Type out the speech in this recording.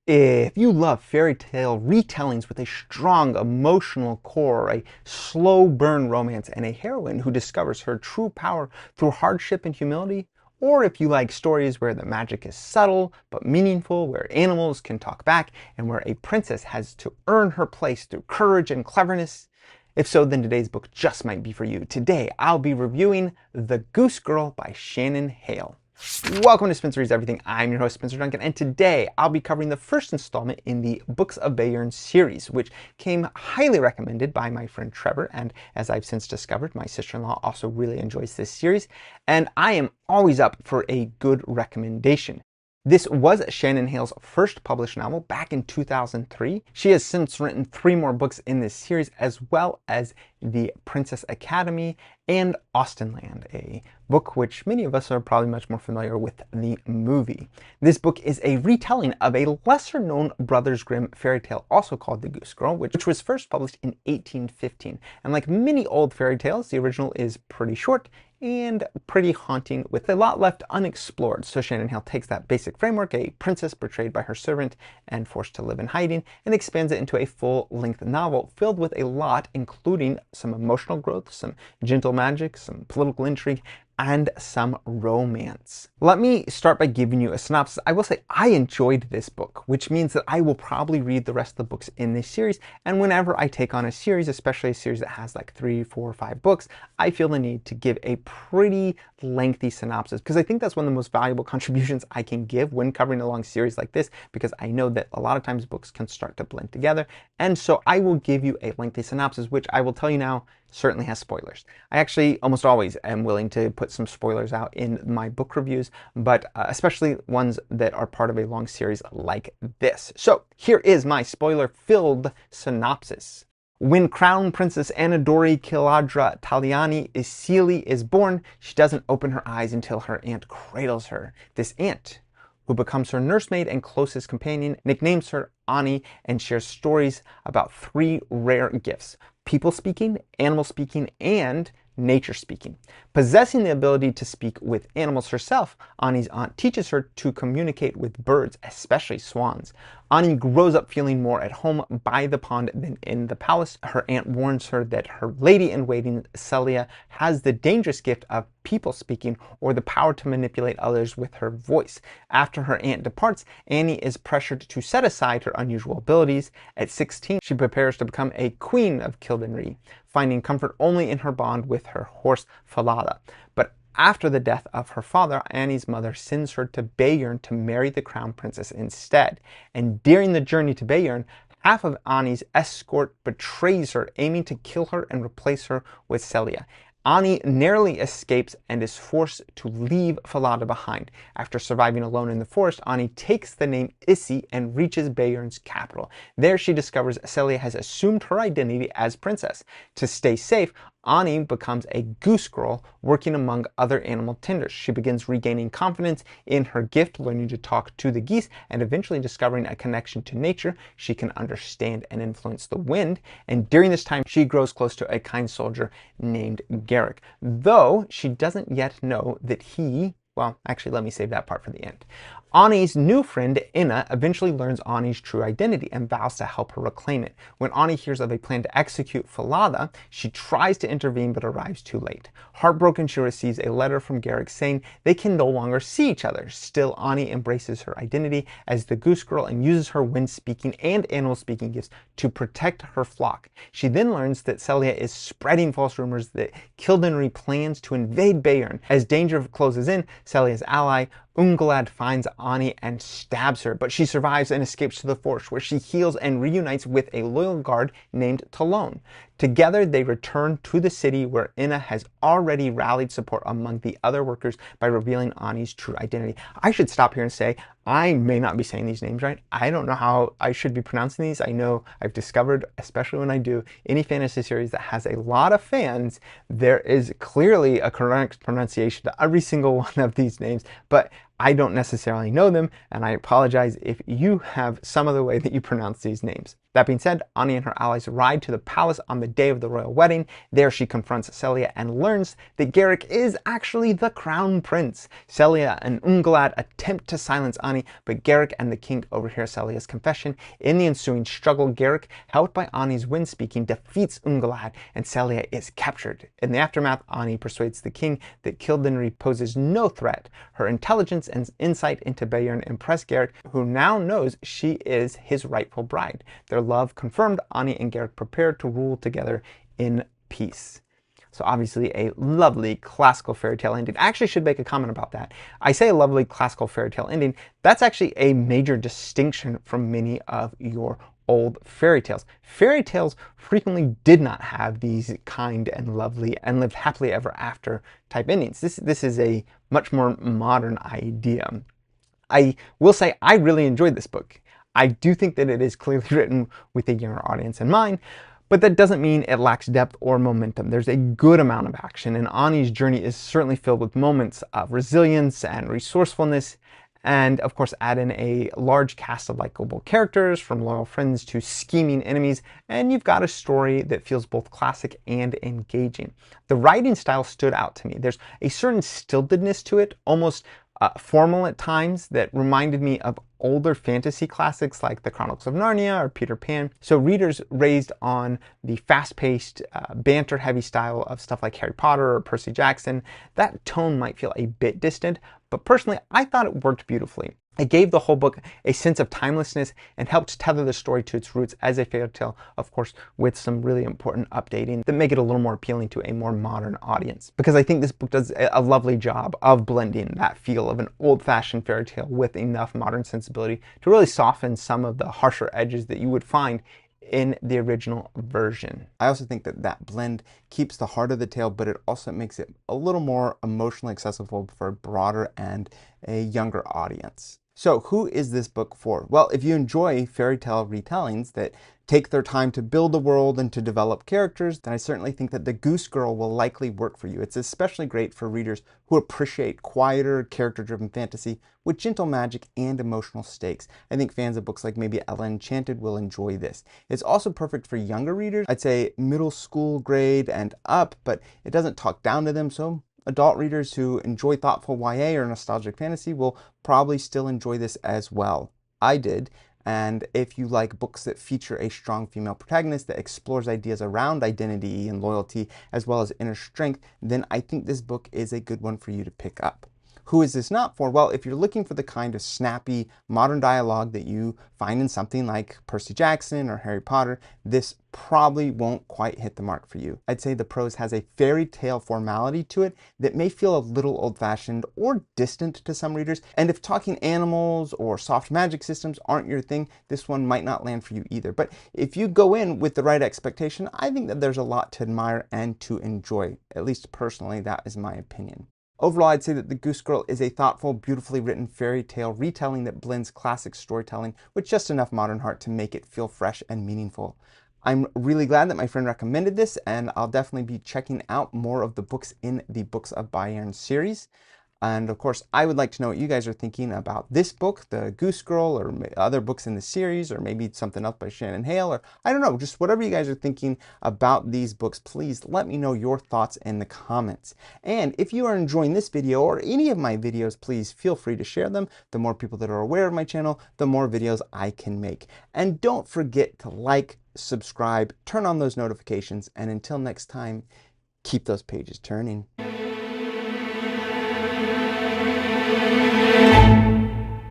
If you love fairy tale retellings with a strong emotional core, a slow burn romance, and a heroine who discovers her true power through hardship and humility, or if you like stories where the magic is subtle but meaningful, where animals can talk back, and where a princess has to earn her place through courage and cleverness, if so, then today's book just might be for you. Today, I'll be reviewing The Goose Girl by Shannon Hale. Welcome to Spencer Reads Everything. I'm your host, Spencer Duncan, and today I'll be covering the first installment in the Books of Bayern series, which came highly recommended by my friend Trevor, and as I've since discovered, my sister-in-law also really enjoys this series, and I am always up for a good recommendation. This was Shannon Hale's first published novel back in 2003. She has since written 3 more books in this series, as well as The Princess Academy and Austenland, a book which many of us are probably much more familiar with the movie. This book is a retelling of a lesser-known Brothers Grimm fairy tale, also called The Goose Girl, which was first published in 1815. And like many old fairy tales, the original is pretty short and pretty haunting, with a lot left unexplored. So Shannon Hale takes that basic framework, a princess betrayed by her servant and forced to live in hiding, and expands it into a full-length novel filled with a lot, including some emotional growth, some gentle magic, some political intrigue, and some romance. Let me start by giving you a synopsis. I will say I enjoyed this book, which means that I will probably read the rest of the books in this series, and whenever I take on a series, especially a series that has like 3, 4, 5 books, I feel the need to give a pretty lengthy synopsis, because I think that's one of the most valuable contributions I can give when covering a long series like this, because I know that a lot of times books can start to blend together, and so I will give you a lengthy synopsis, which I will tell you now certainly has spoilers. I actually almost always am willing to put some spoilers out in my book reviews, but especially ones that are part of a long series like this. So here is my spoiler-filled synopsis. When Crown Princess Annadori Kiladra Taliani Isili is born, she doesn't open her eyes until her aunt cradles her. This aunt, who becomes her nursemaid and closest companion, nicknames her Ani, and shares stories about 3 rare gifts: people speaking, animal speaking, and nature speaking. Possessing the ability to speak with animals herself, Ani's aunt teaches her to communicate with birds, especially swans. Ani grows up feeling more at home by the pond than in the palace. Her aunt warns her that her lady-in-waiting, Celia, has the dangerous gift of people speaking, or the power to manipulate others with her voice. After her aunt departs, Annie is pressured to set aside her unusual abilities. At 16, she prepares to become a queen of Kildenry, finding comfort only in her bond with her horse Falada. But after the death of her father, Annie's mother sends her to Bayern to marry the crown princess instead. And during the journey to Bayern, half of Annie's escort betrays her, aiming to kill her and replace her with Celia. Ani narrowly escapes and is forced to leave Falada behind. After surviving alone in the forest, Ani takes the name Issy and reaches Bayern's capital. There she discovers Celia has assumed her identity as princess. To stay safe, Ani becomes a goose girl, working among other animal tenders. She begins regaining confidence in her gift, learning to talk to the geese, and eventually discovering a connection to nature. She can understand and influence the wind, and during this time she grows close to a kind soldier named Garrick, though she doesn't yet know that he... Well, actually, let me save that part for the end. Ani's new friend, Inna, eventually learns Ani's true identity and vows to help her reclaim it. When Ani hears of a plan to execute Falada, she tries to intervene but arrives too late. Heartbroken, she receives a letter from Garrick saying they can no longer see each other. Still, Ani embraces her identity as the Goose Girl and uses her wind-speaking and animal-speaking gifts to protect her flock. She then learns that Celia is spreading false rumors that Kildenry plans to invade Bayern. As danger closes in, Celia's ally, Unglad, finds Ani and stabs her, but she survives and escapes to the forest, where she heals and reunites with a loyal guard named Talon. Together, they return to the city, where Inna has already rallied support among the other workers by revealing Ani's true identity. I should stop here and say, I may not be saying these names right. I don't know how I should be pronouncing these. I know I've discovered, especially when I do any fantasy series that has a lot of fans, there is clearly a correct pronunciation to every single one of these names, but I don't necessarily know them, and I apologize if you have some other way that you pronounce these names. That being said, Ani and her allies ride to the palace on the day of the royal wedding. There she confronts Celia and learns that Garrick is actually the crown prince. Celia and Ungolad attempt to silence Ani, but Garrick and the king overhear Celia's confession. In the ensuing struggle, Garrick, helped by Ani's wind-speaking, defeats Ungolad, and Celia is captured. In the aftermath, Ani persuades the king that Kildare poses no threat. Her intelligence and insight into Bayern impress Garrick, who now knows she is his rightful bride. Their love confirmed, Ani and Garrick prepare to rule together in peace. So obviously a lovely classical fairy tale ending. I actually should make a comment about that. I say a lovely classical fairy tale ending. That's actually a major distinction from many of your old fairy tales. Fairy tales frequently did not have these kind and lovely and lived happily ever after type endings. This is a much more modern idea. I will say I really enjoyed this book. I do think that it is clearly written with a younger audience in mind, but that doesn't mean it lacks depth or momentum. There's a good amount of action, and Ani's journey is certainly filled with moments of resilience and resourcefulness, and of course add in a large cast of likable characters, from loyal friends to scheming enemies, and you've got a story that feels both classic and engaging. The writing style stood out to me. There's a certain stiltedness to it, almost formal at times, that reminded me of older fantasy classics like The Chronicles of Narnia or Peter Pan. So readers raised on the fast-paced, banter-heavy style of stuff like Harry Potter or Percy Jackson, that tone might feel a bit distant, but personally I thought it worked beautifully. It gave the whole book a sense of timelessness and helped tether the story to its roots as a fairy tale, of course, with some really important updating that make it a little more appealing to a more modern audience. Because I think this book does a lovely job of blending that feel of an old-fashioned fairy tale with enough modern sensibility to really soften some of the harsher edges that you would find in the original version. I also think that that blend keeps the heart of the tale, but it also makes it a little more emotionally accessible for a broader and a younger audience. So who is this book for? Well, if you enjoy fairy tale retellings that take their time to build the world and to develop characters, then I certainly think that The Goose Girl will likely work for you. It's especially great for readers who appreciate quieter, character-driven fantasy with gentle magic and emotional stakes. I think fans of books like maybe Ella Enchanted will enjoy this. It's also perfect for younger readers. I'd say middle school grade and up, but it doesn't talk down to them, so adult readers who enjoy thoughtful YA or nostalgic fantasy will probably still enjoy this as well. I did. And if you like books that feature a strong female protagonist that explores ideas around identity and loyalty as well as inner strength, then I think this book is a good one for you to pick up. Who is this not for? Well, if you're looking for the kind of snappy, modern dialogue that you find in something like Percy Jackson or Harry Potter, this probably won't quite hit the mark for you. I'd say the prose has a fairy tale formality to it that may feel a little old-fashioned or distant to some readers, and if talking animals or soft magic systems aren't your thing, this one might not land for you either. But if you go in with the right expectation, I think that there's a lot to admire and to enjoy. At least personally, that is my opinion. Overall, I'd say that The Goose Girl is a thoughtful, beautifully written fairy tale retelling that blends classic storytelling with just enough modern heart to make it feel fresh and meaningful. I'm really glad that my friend recommended this, and I'll definitely be checking out more of the books in the Books of Bayern series. And of course, I would like to know what you guys are thinking about this book, The Goose Girl, or other books in the series, or maybe something else by Shannon Hale, or I don't know, just whatever you guys are thinking about these books, please let me know your thoughts in the comments. And if you are enjoying this video or any of my videos, please feel free to share them. The more people that are aware of my channel, the more videos I can make. And don't forget to like, subscribe, turn on those notifications, and until next time, keep those pages turning.